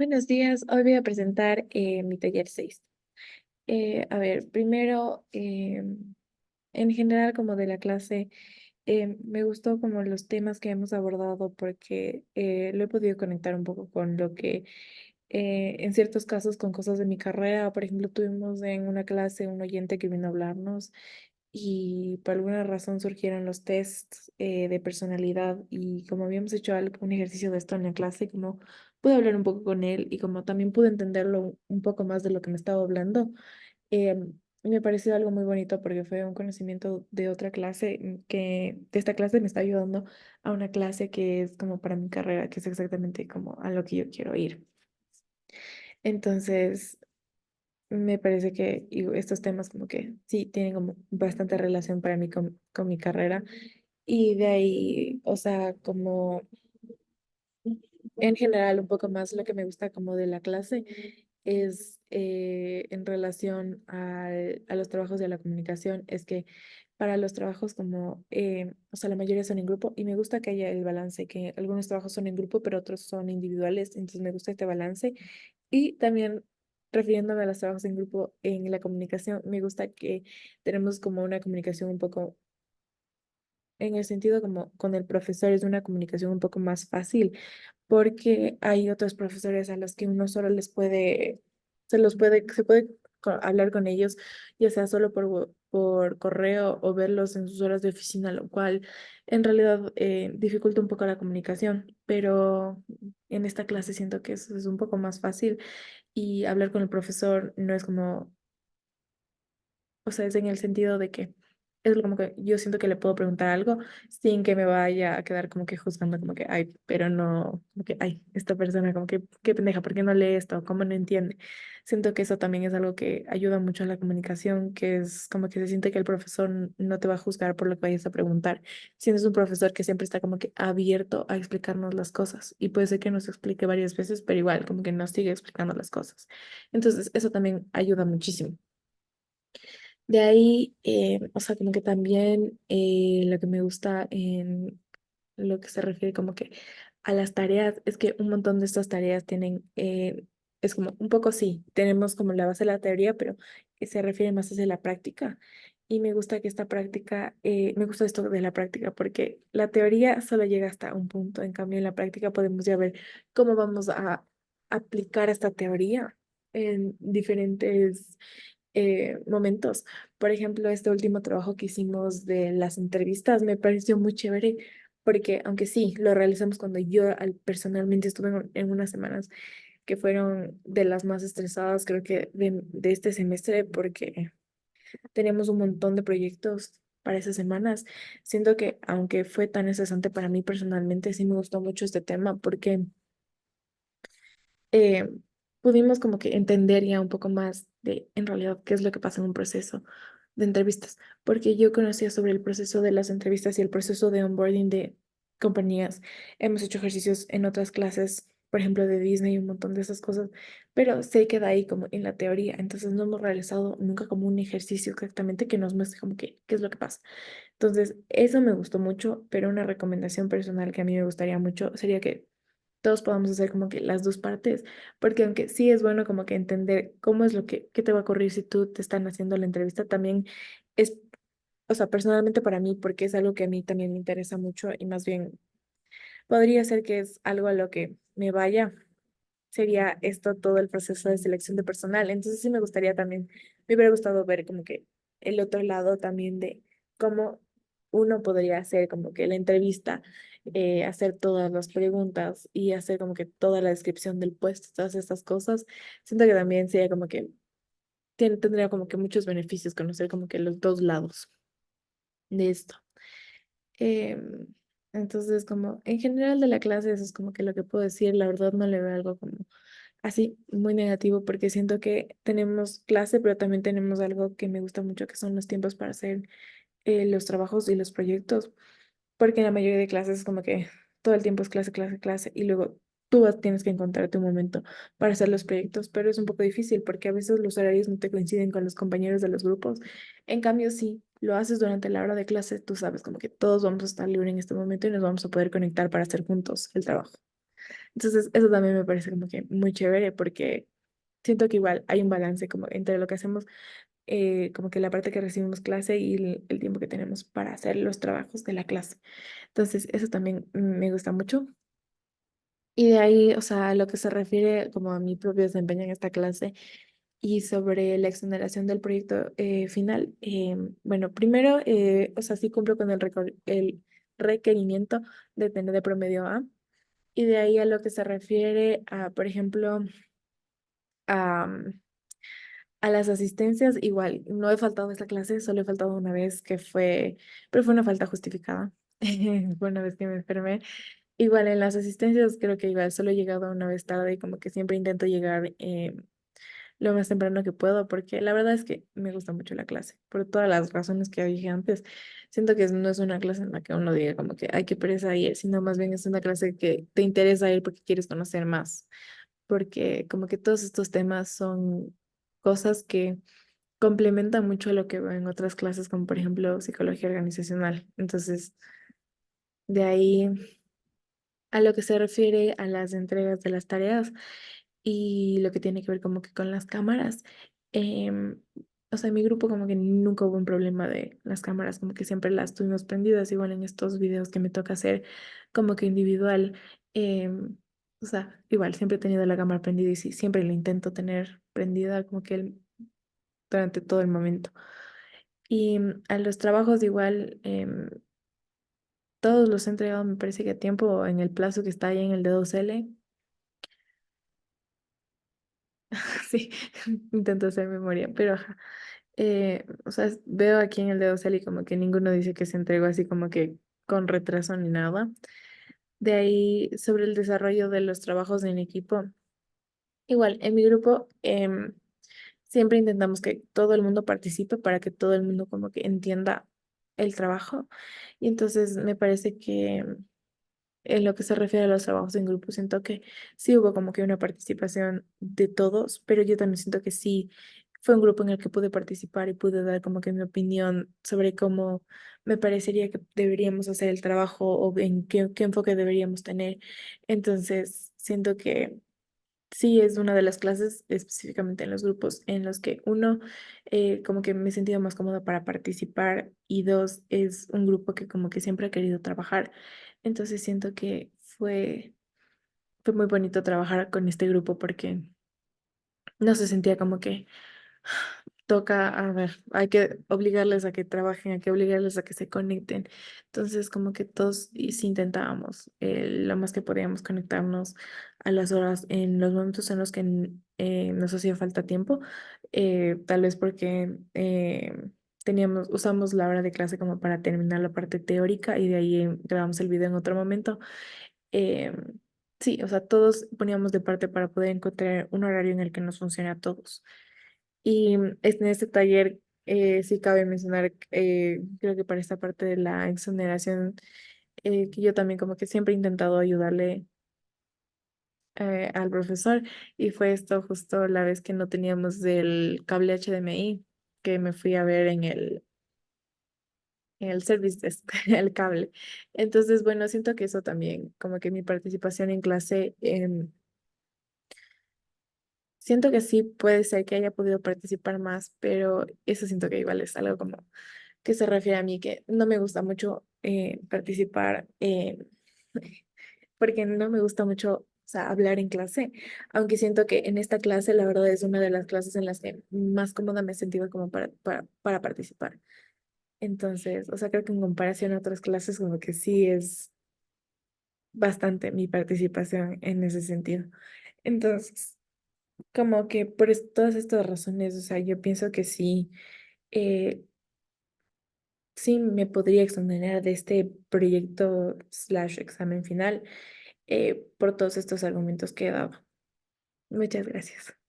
Buenos días, hoy voy a presentar mi taller 6. A ver, primero, en general como de la clase, me gustó como los temas que hemos abordado porque lo he podido conectar un poco con lo que, en ciertos casos, con cosas de mi carrera. Por ejemplo, tuvimos en una clase un oyente que vino a hablarnos y por alguna razón surgieron los tests de personalidad y como habíamos hecho un ejercicio de esto en la clase, como pude hablar un poco con él y como también pude entenderlo un poco más de lo que me estaba hablando, me pareció algo muy bonito porque fue un conocimiento de otra clase que de esta clase me está ayudando a una clase que es como para mi carrera, que es exactamente como a lo que yo quiero ir. Entonces, me parece que estos temas como que sí tienen como bastante relación para mí con mi carrera. Y de ahí, o sea, como en general un poco más lo que me gusta como de la clase es en relación a los trabajos de la comunicación, es que para los trabajos como, o sea, la mayoría son en grupo y me gusta que haya el balance, que algunos trabajos son en grupo, pero otros son individuales, entonces me gusta este balance. Y también refiriéndome a los trabajos en grupo en la comunicación, me gusta que tenemos como una comunicación un poco en el sentido como con el profesor es una comunicación un poco más fácil, porque hay otros profesores a los que uno solo se puede hablar con ellos, ya sea solo por correo o verlos en sus horas de oficina, lo cual en realidad dificulta un poco la comunicación, pero en esta clase siento que eso es un poco más fácil y hablar con el profesor no es como, o sea, es en el sentido de que es como que yo siento que le puedo preguntar algo sin que me vaya a quedar como que juzgando, como que, ay, pero no, como que, ay, esta persona, como que, qué pendeja, ¿por qué no lee esto? ¿Cómo no entiende? Siento que eso también es algo que ayuda mucho a la comunicación, que es como que se siente que el profesor no te va a juzgar por lo que vayas a preguntar, sino es un profesor que siempre está como que abierto a explicarnos las cosas y puede ser que nos explique varias veces, pero igual, como que nos sigue explicando las cosas. Entonces, eso también ayuda muchísimo. De ahí, o sea, como que también lo que me gusta en lo que se refiere como que a las tareas es que un montón de estas tareas tienen, es como un poco sí, tenemos como la base de la teoría, pero que se refiere más hacia la práctica. Y me gusta que esta práctica, me gusta esto de la práctica, porque la teoría solo llega hasta un punto, en cambio en la práctica podemos ya ver cómo vamos a aplicar esta teoría en diferentes momentos. Por ejemplo, este último trabajo que hicimos de las entrevistas me pareció muy chévere porque aunque sí, lo realizamos cuando yo personalmente estuve en unas semanas que fueron de las más estresadas, creo que de este semestre, porque teníamos un montón de proyectos para esas semanas. Siento que aunque fue tan estresante para mí personalmente, sí me gustó mucho este tema porque eh, pudimos como que entender ya un poco más de en realidad qué es lo que pasa en un proceso de entrevistas, porque yo conocía sobre el proceso de las entrevistas y el proceso de onboarding de compañías. Hemos hecho ejercicios en otras clases, por ejemplo, de Disney y un montón de esas cosas, pero se queda ahí como en la teoría, entonces no hemos realizado nunca como un ejercicio exactamente que nos muestre como que qué es lo que pasa. Entonces, eso me gustó mucho, pero una recomendación personal que a mí me gustaría mucho sería que todos podamos hacer como que las dos partes, porque aunque sí es bueno como que entender cómo es lo que, qué te va a ocurrir si tú te están haciendo la entrevista, también es, o sea, personalmente para mí, porque es algo que a mí también me interesa mucho y más bien podría ser que es algo a lo que me vaya, sería esto todo el proceso de selección de personal. Entonces sí me gustaría también, me hubiera gustado ver como que el otro lado también de cómo uno podría hacer como que la entrevista, hacer todas las preguntas y hacer como que toda la descripción del puesto, todas estas cosas. Siento que también sería como que tendría como que muchos beneficios conocer como que los dos lados de esto. Em, entonces, como en general de la clase, eso es como que lo que puedo decir. La verdad no le veo algo como así muy negativo porque siento que tenemos clase, pero también tenemos algo que me gusta mucho, que son los tiempos para hacer los trabajos y los proyectos, porque en la mayoría de clases es como que todo el tiempo es clase, clase, clase y luego tú tienes que encontrarte un momento para hacer los proyectos, pero es un poco difícil porque a veces los horarios no te coinciden con los compañeros de los grupos. En cambio, si lo haces durante la hora de clase, tú sabes como que todos vamos a estar libres en este momento y nos vamos a poder conectar para hacer juntos el trabajo. Entonces, eso también me parece como que muy chévere porque siento que igual hay un balance como entre lo que hacemos, como que la parte que recibimos clase y el tiempo que tenemos para hacer los trabajos de la clase. Entonces, eso también me gusta mucho. Y de ahí, o sea, a lo que se refiere como a mi propio desempeño en esta clase y sobre la exoneración del proyecto final, bueno, primero, o sea, sí cumplo con el requerimiento de tener de promedio A. Y de ahí a lo que se refiere a, por ejemplo, a, a las asistencias, igual, no he faltado a esta clase, solo he faltado una vez que fue, pero fue una falta justificada. Fue una vez que me enfermé. Igual en las asistencias creo que igual solo he llegado una vez tarde y como que siempre intento llegar lo más temprano que puedo porque la verdad es que me gusta mucho la clase por todas las razones que dije antes. Siento que no es una clase en la que uno diga como que hay que pereza ir, sino más bien es una clase que te interesa ir porque quieres conocer más, porque como que todos estos temas son cosas que complementan mucho a lo que veo en otras clases como por ejemplo psicología organizacional. Entonces, de ahí a lo que se refiere a las entregas de las tareas y lo que tiene que ver como que con las cámaras. em, o sea, en mi grupo como que nunca hubo un problema de las cámaras, como que siempre las tuvimos prendidas, igual en estos videos que me toca hacer como que individual. O sea, igual siempre he tenido la cámara prendida y sí, siempre la intento tener prendida como que durante todo el momento. Y a los trabajos igual, todos los he entregado, me parece que a tiempo en el plazo que está ahí en el de 2L. Sí, intento hacer memoria, pero ajá. O sea, veo aquí en el dedo Cel y como que ninguno dice que se entregó así como que con retraso ni nada. De ahí, sobre el desarrollo de los trabajos en equipo, igual, en mi grupo siempre intentamos que todo el mundo participe para que todo el mundo como que entienda el trabajo. Y entonces me parece que en lo que se refiere a los trabajos en grupo, siento que sí hubo como que una participación de todos, pero yo también siento que sí fue un grupo en el que pude participar y pude dar como que mi opinión sobre cómo me parecería que deberíamos hacer el trabajo o en qué enfoque deberíamos tener. Entonces, siento que sí es una de las clases, específicamente en los grupos en los que uno, como que me he sentido más cómoda para participar y dos, es un grupo que como que siempre ha querido trabajar. Entonces siento que fue muy bonito trabajar con este grupo porque no se sentía como que toca, a ver, hay que obligarles a que trabajen, hay que obligarles a que se conecten. Entonces, como que todos y sí intentábamos lo más que podíamos conectarnos a las horas en los momentos en los que nos hacía falta tiempo, tal vez porque usamos la hora de clase como para terminar la parte teórica y de ahí grabamos el video en otro momento. Eh, sí, o sea, todos poníamos de parte para poder encontrar un horario en el que nos funcione a todos. Y en este taller sí cabe mencionar, creo que para esta parte de la exoneración, que yo también como que siempre he intentado ayudarle al profesor y fue esto justo la vez que no teníamos del cable HDMI, que me fui a ver en el service desk, el cable. Entonces, bueno, siento que eso también, como que mi participación en clase, siento que sí puede ser que haya podido participar más, pero eso siento que igual es algo como que se refiere a mí, que no me gusta mucho participar, porque no me gusta mucho, o sea, hablar en clase, aunque siento que en esta clase la verdad es una de las clases en las que más cómoda me he sentido como para participar. Entonces, o sea, creo que en comparación a otras clases como que sí es bastante mi participación en ese sentido. Entonces, como que por todas estas razones, o sea, yo pienso que sí. eh, sí me podría exonerar de este proyecto slash examen final por todos estos argumentos que he dado. Muchas gracias.